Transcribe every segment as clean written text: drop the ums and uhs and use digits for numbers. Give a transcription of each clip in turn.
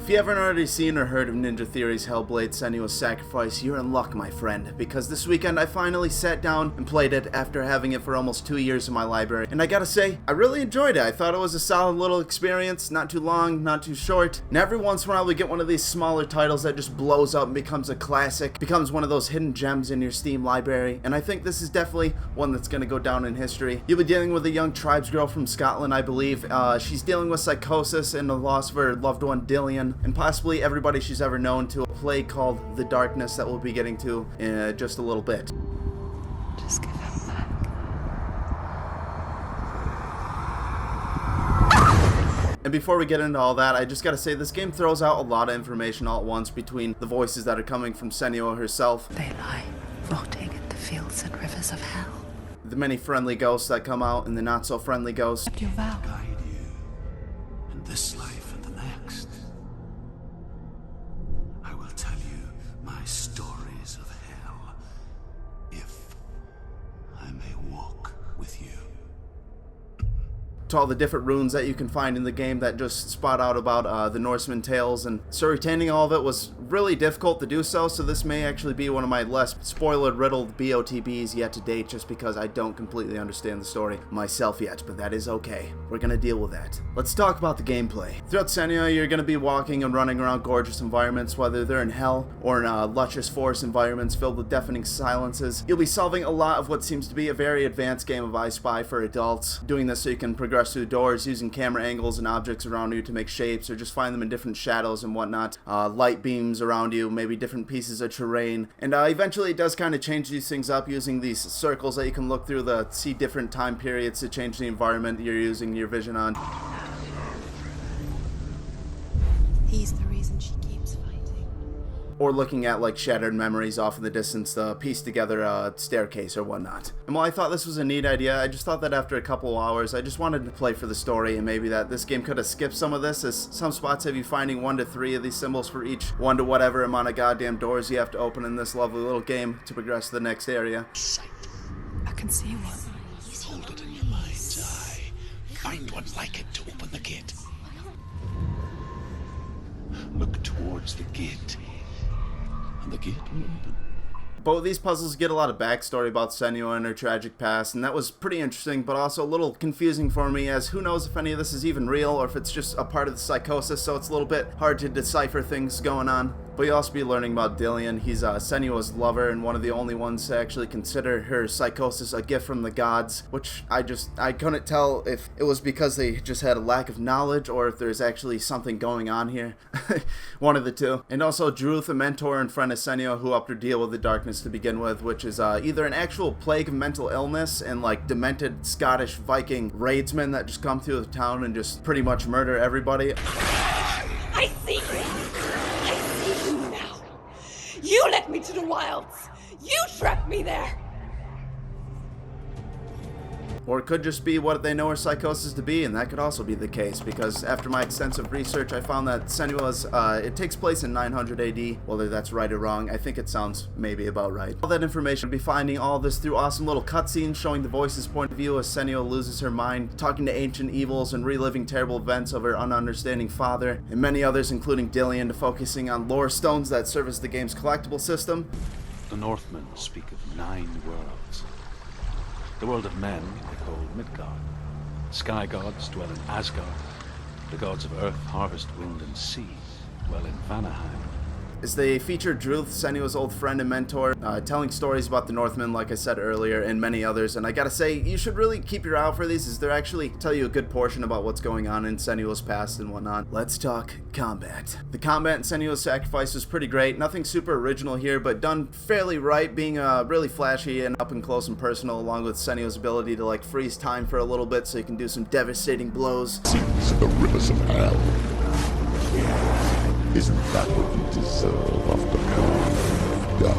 If you haven't already seen or heard of Ninja Theory's Hellblade: Senua's Sacrifice, you're in luck, my friend, because this weekend I finally sat down and played it after having it for almost 2 years in my library, and I gotta say, I really enjoyed it. I thought it was a solid little experience, not too long, not too short, and every once in a while we get one of these smaller titles that just blows up and becomes a classic, becomes one of those hidden gems in your Steam library, and I think this is definitely one that's gonna go down in history. You'll be dealing with a young tribes girl from Scotland, I believe. She's dealing with psychosis and the loss of her loved one, Dillian, and possibly everybody she's ever known, to a plague called the Darkness that we'll be getting to in just a little bit. Just give him back. And before we get into all that, I just gotta say this game throws out a lot of information all at once between the voices that are coming from Senua herself, They lie, rotting in the fields and rivers of hell. the many friendly ghosts that come out, and the not so friendly ghosts. Your vow. Guide you in this life and the next. I will tell you my stories of hell, if I may walk with you. To all the different runes that you can find in the game that just spot out about the Norseman tales, and so retaining all of it was really difficult to do so this may actually be one of my less spoiler-riddled BOTBs yet to date, just because I don't completely understand the story myself yet, but that is okay. We're gonna deal with that. Let's talk about the gameplay. Throughout Senua, you're gonna be walking and running around gorgeous environments, whether they're in hell or in luscious forest environments filled with deafening silences. You'll be solving a lot of what seems to be a very advanced game of I Spy for adults, doing this so you can progress through doors using camera angles and objects around you to make shapes or just find them in different shadows and whatnot, light beams around you, maybe different pieces of terrain, and eventually it does kind of change these things up using these circles that you can look through to see different time periods to change the environment you're using your vision on. He's the reason she keeps fighting. Or looking at like shattered memories off in the distance to piece together a staircase or whatnot. And while I thought this was a neat idea, I just thought that after a couple of hours I just wanted to play for the story, and maybe that this game could have skipped some of this, as some spots have you finding 1 to 3 of these symbols for each 1 to whatever amount of goddamn doors you have to open in this lovely little game to progress to the next area. Sight. I can see one. Hold it in your mind's eye. Find one like it to open the gate. Look towards the gate, and the gate will open. Both of these puzzles get a lot of backstory about Senua and her tragic past, and that was pretty interesting, but also a little confusing for me, as who knows if any of this is even real or if it's just a part of the psychosis, so it's a little bit hard to decipher things going on. But you'll also be learning about Dillian. He's Senua's lover and one of the only ones to actually consider her psychosis a gift from the gods, which I couldn't tell if it was because they just had a lack of knowledge or if there's actually something going on here. One of the two. And also Druth, a mentor and friend of Senua, who helped her deal with the darkness to begin with, which is either an actual plague of mental illness and like demented Scottish Viking raidsmen that just come through the town and just pretty much murder everybody. I see you! I see you now! You led me to the wilds! You trapped me there! Or it could just be what they know her psychosis to be, and that could also be the case, because after my extensive research I found that Senua's, it takes place in 900 AD, whether that's right or wrong, I think it sounds maybe about right. All that information, we'll be finding all this through awesome little cutscenes showing the voice's point of view as Senua loses her mind, talking to ancient evils and reliving terrible events of her ununderstanding father, and many others including Dillian, focusing on lore stones that serve as the game's collectible system. The Northmen speak of 9 worlds. The world of men they call Midgard. Sky gods dwell in Asgard. The gods of earth, harvest, wind, and sea dwell in Vanaheim. As they feature Druth, Senua's old friend and mentor, telling stories about the Northmen, like I said earlier, and many others. And I gotta say, you should really keep your eye out for these, as they actually tell you a good portion about what's going on in Senua's past and whatnot. Let's talk combat. The combat in Senua's Sacrifice was pretty great. Nothing super original here, but done fairly right, being really flashy and up and close and personal, along with Senua's ability to like freeze time for a little bit so you can do some devastating blows. Seas the rivers of hell. Isn't that what you deserve after God?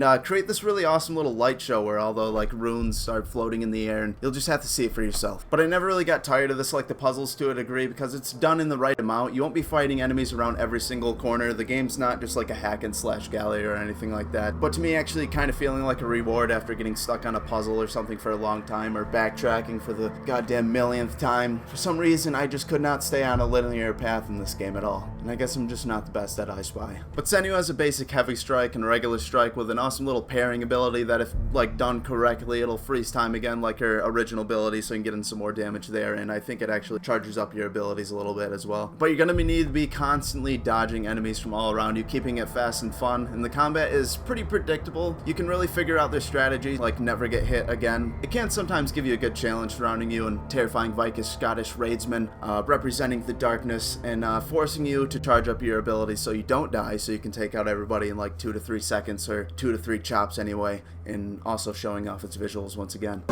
and create this really awesome little light show where all the like runes start floating in the air, and you'll just have to see it for yourself. But I never really got tired of this, like the puzzles, to a degree, because it's done in the right amount. You won't be fighting enemies around every single corner. The game's not just like a hack and slash galley or anything like that, but to me actually kind of feeling like a reward after getting stuck on a puzzle or something for a long time, or backtracking for the goddamn millionth time. For some reason I just could not stay on a linear path in this game at all, and I guess I'm just not the best at I Spy. But Senua has a basic heavy strike and a regular strike with an awesome little parrying ability that, if like done correctly, it'll freeze time again like her original ability, so you can get in some more damage there, and I think it actually charges up your abilities a little bit as well. But you're gonna need to be constantly dodging enemies from all around you, keeping it fast and fun, and the combat is pretty predictable. You can really figure out their strategy, like never get hit again. It can sometimes give you a good challenge surrounding you, and terrifying Vikish Scottish raidsmen representing the darkness, and forcing you to charge up your abilities so you don't die, so you can take out everybody in like 2 to 3 seconds, or 2 to 3 chops anyway, and also showing off its visuals once again.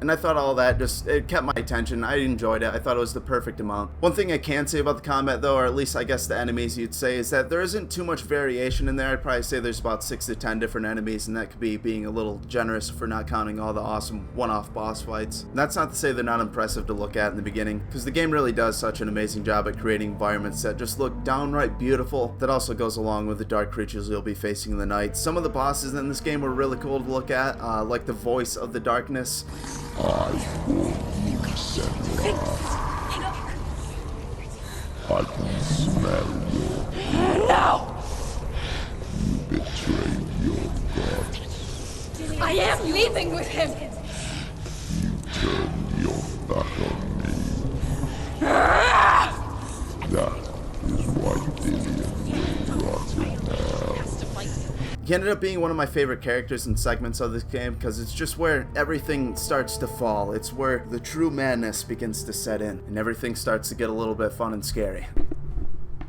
And I thought all that it kept my attention. I enjoyed it. I thought it was the perfect amount. One thing I can say about the combat though, or at least I guess the enemies you'd say, is that there isn't too much variation in there. I'd probably say there's about 6 to 10 different enemies, and that could be being a little generous for not counting all the awesome one-off boss fights. And that's not to say they're not impressive to look at in the beginning, because the game really does such an amazing job at creating environments that just look downright beautiful. That also goes along with the dark creatures you'll be facing in the night. Some of the bosses in this game were really cool to look at, like the voice of the darkness. I warn you, Senua. I can smell your... No! You betrayed your god. I am leaving with him! You turned your back on me. That is why Dillion will rot in hell. He ended up being one of my favorite characters and segments of this game, because it's just where everything starts to fall. It's where the true madness begins to set in, and everything starts to get a little bit fun and scary.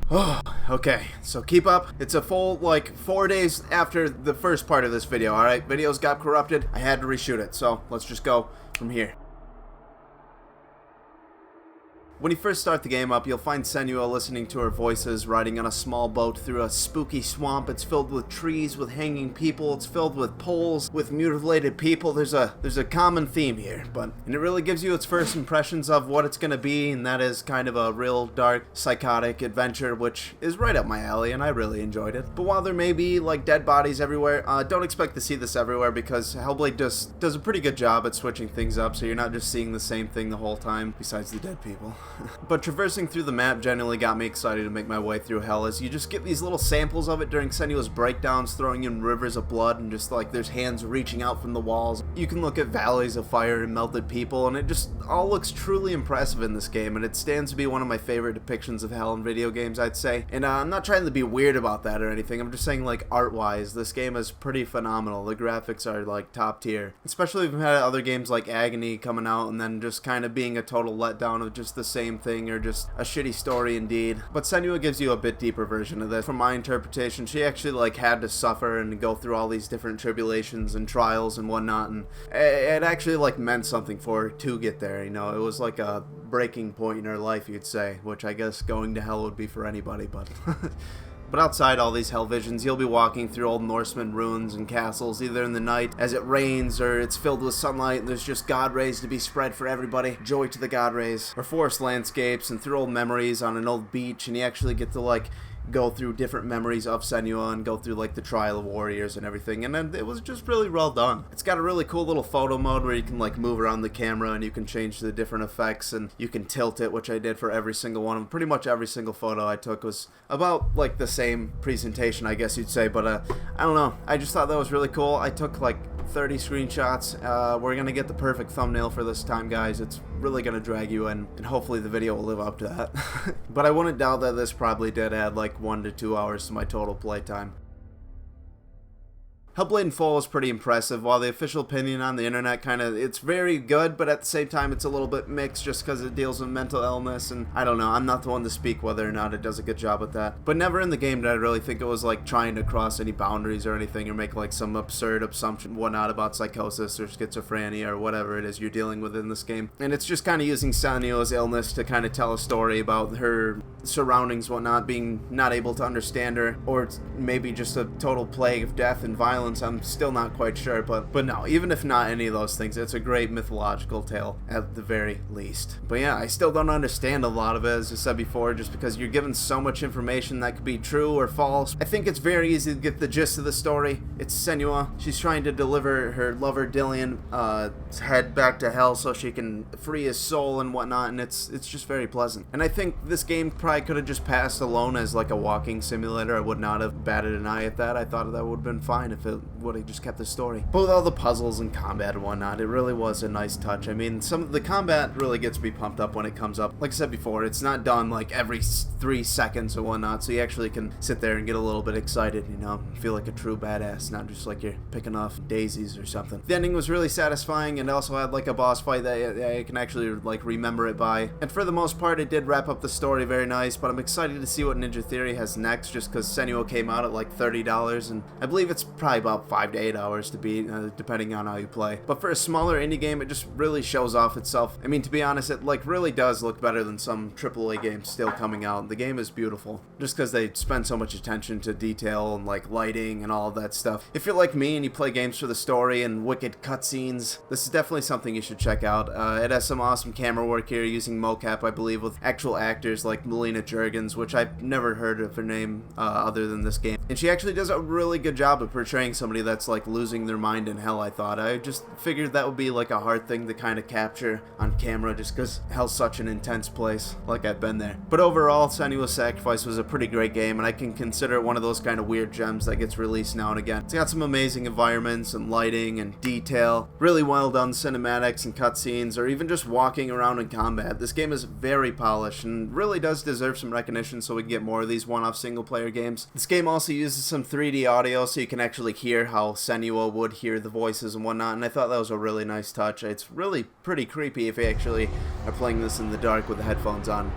Oh, okay, so keep up. It's a full, like, 4 days after the first part of this video, alright? Videos got corrupted. I had to reshoot it, so let's just go from here. When you first start the game up, you'll find Senua listening to her voices, riding on a small boat through a spooky swamp. It's filled with trees, with hanging people. It's filled with poles, with mutilated people. There's a common theme here, and it really gives you its first impressions of what it's gonna be, and that is kind of a real dark, psychotic adventure, which is right up my alley, and I really enjoyed it. But while there may be like dead bodies everywhere, don't expect to see this everywhere, because Hellblade does a pretty good job at switching things up, so you're not just seeing the same thing the whole time, besides the dead people. But traversing through the map generally got me excited to make my way through hell, as you just get these little samples of it during Senua's breakdowns, throwing in rivers of blood, and just like there's hands reaching out from the walls. You can look at valleys of fire and melted people, and it just all looks truly impressive in this game, and it stands to be one of my favorite depictions of hell in video games, I'd say. And I'm not trying to be weird about that or anything, I'm just saying, like, art-wise, this game is pretty phenomenal. The graphics are like top tier, especially if we've had other games like Agony coming out and then just kind of being a total letdown of just the same thing, or just a shitty story indeed. But Senua gives you a bit deeper version of this. From my interpretation, she actually like had to suffer and go through all these different tribulations and trials and whatnot, and it actually like meant something for her to get there, you know. It was like a breaking point in her life, you'd say, which I guess going to hell would be for anybody, but But outside all these hell visions, you'll be walking through old Norseman ruins and castles, either in the night as it rains, or it's filled with sunlight and there's just god rays to be spread for everybody. Joy to the god rays. Or forest landscapes, and through old memories on an old beach, and you actually get to like go through different memories of Senua and go through like the trial of warriors and everything, and then it was just really well done. It's got a really cool little photo mode where you can like move around the camera and you can change the different effects, and you can tilt it, which I did for every single one. Pretty much every single photo I took was about like the same presentation, I guess you'd say, but I don't know, I just thought that was really cool. I took like 30 screenshots. We're gonna get the perfect thumbnail for this time, guys. It's really gonna drag you in, and hopefully the video will live up to that. But I wouldn't doubt that this probably did add like 1 to 2 hours to my total playtime. Hellblade in Full is pretty impressive, while the official opinion on the internet it's very good, but at the same time it's a little bit mixed just because it deals with mental illness, and I don't know, I'm not the one to speak whether or not it does a good job with that. But never in the game did I really think it was like trying to cross any boundaries or anything, or make like some absurd assumption whatnot about psychosis or schizophrenia or whatever it is you're dealing with in this game. And it's just kind of using Senua's illness to kind of tell a story about her surroundings, whatnot, being not able to understand her, or maybe just a total plague of death and violence. I'm still not quite sure, but no, even if not any of those things, it's a great mythological tale at the very least. But yeah, I still don't understand a lot of it, as I said before, just because you're given so much information that could be true or false. I think it's very easy to get the gist of the story. It's Senua. She's trying to deliver her lover Dillian's head back to hell so she can free his soul and whatnot, and it's just very pleasant. And I think this game probably could have just passed alone as like a walking simulator. I would not have batted an eye at that. I thought that would have been fine if it would have just kept the story. But with all the puzzles and combat and whatnot, it really was a nice touch. I mean, some of the combat really gets me pumped up when it comes up. Like I said before, it's not done like every 3 seconds or whatnot, so you actually can sit there and get a little bit excited, you know, feel like a true badass, not just like you're picking off daisies or something. The ending was really satisfying, and also had like a boss fight that I can actually like remember it by. And for the most part, it did wrap up the story very nice, but I'm excited to see what Ninja Theory has next, just because Senua came out at like $30, and I believe it's probably about 5 to 8 hours to beat, depending on how you play. But for a smaller indie game, it just really shows off itself. I mean, to be honest, it like really does look better than some AAA games still coming out. The game is beautiful, just because they spend so much attention to detail and like lighting and all of that stuff. If you're like me and you play games for the story and wicked cutscenes, this is definitely something you should check out. It has some awesome camera work here, using mocap, I believe, with actual actors like Melina Juergens, which I've never heard of her name other than this game. And she actually does a really good job of portraying somebody that's like losing their mind in hell, I thought. I just figured that would be like a hard thing to kind of capture on camera, just because hell's such an intense place, like I've been there. But overall, Senua's Sacrifice was a pretty great game, and I can consider it one of those kind of weird gems that gets released now and again. It's got some amazing environments and lighting and detail, really well done cinematics and cutscenes, or even just walking around in combat. This game is very polished and really does deserve some recognition, so we can get more of these one-off single-player games. This game also uses some 3D audio, so you can actually hear how Senua would hear the voices and whatnot, and I thought that was a really nice touch. It's really pretty creepy if you actually are playing this in the dark with the headphones on.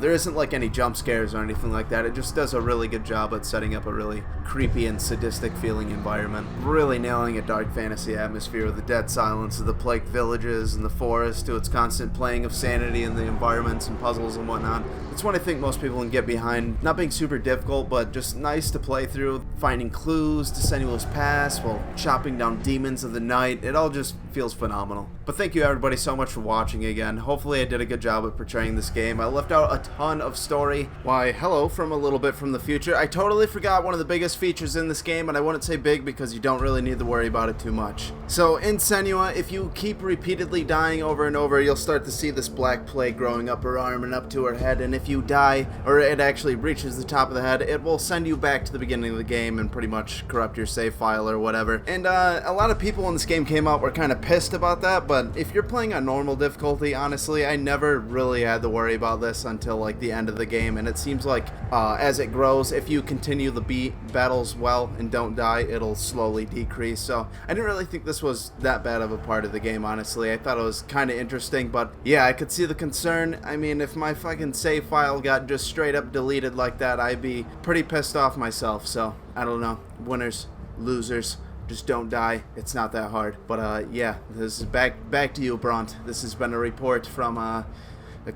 There isn't like any jump scares or anything like that. It just does a really good job at setting up a really creepy and sadistic feeling environment. Really nailing a dark fantasy atmosphere with the dead silence of the plagued villages and the forest, to its constant playing of sanity in the environments and puzzles and whatnot. It's one I think most people can get behind. Not being super difficult, but just nice to play through. Finding clues to Senua's past while chopping down demons of the night. It all just feels phenomenal. But thank you everybody so much for watching again. Hopefully I did a good job at portraying this game. I left out a ton of story. Why, hello from a little bit from the future. I totally forgot one of the biggest features in this game, and I wouldn't say big because you don't really need to worry about it too much. So in Senua, if you keep repeatedly dying over and over, you'll start to see this black plague growing up her arm and up to her head, and if you die, or it actually reaches the top of the head, it will send you back to the beginning of the game and pretty much corrupt your save file or whatever. And a lot of people in this game came out were kind of pissed about that, but if you're playing on normal difficulty, honestly, I never really had to worry about this until like the end of the game, and it seems like as it grows, if you continue the battles well and don't die, it'll slowly decrease. So I didn't really think this was that bad of a part of the game, honestly. I thought it was kind of interesting, but yeah, I could see the concern. I mean, if my fucking save file got just straight up deleted like that, I'd be pretty pissed off myself. So I don't know, winners, losers, just don't die. It's not that hard. But yeah, this is back to you, Bront. This has been a report from a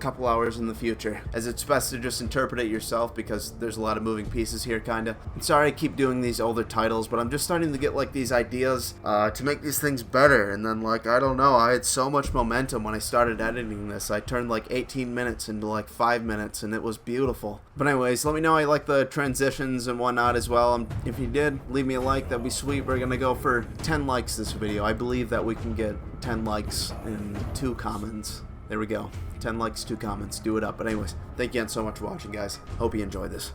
couple hours in the future, as it's best to just interpret it yourself because there's a lot of moving pieces here, kinda. I'm sorry I keep doing these older titles, but I'm just starting to get like these ideas to make these things better, and then like, I don't know, I had so much momentum when I started editing this. I turned like 18 minutes into like 5 minutes, and it was beautiful. But anyways, let me know how you like the transitions and whatnot as well. If you did, leave me a like, that'd be sweet. We're gonna go for 10 likes this video. I believe that we can get 10 likes and 2 comments. There we go. 10 likes, 2 comments. Do it up. But anyways, thank you again so much for watching, guys. Hope you enjoyed this.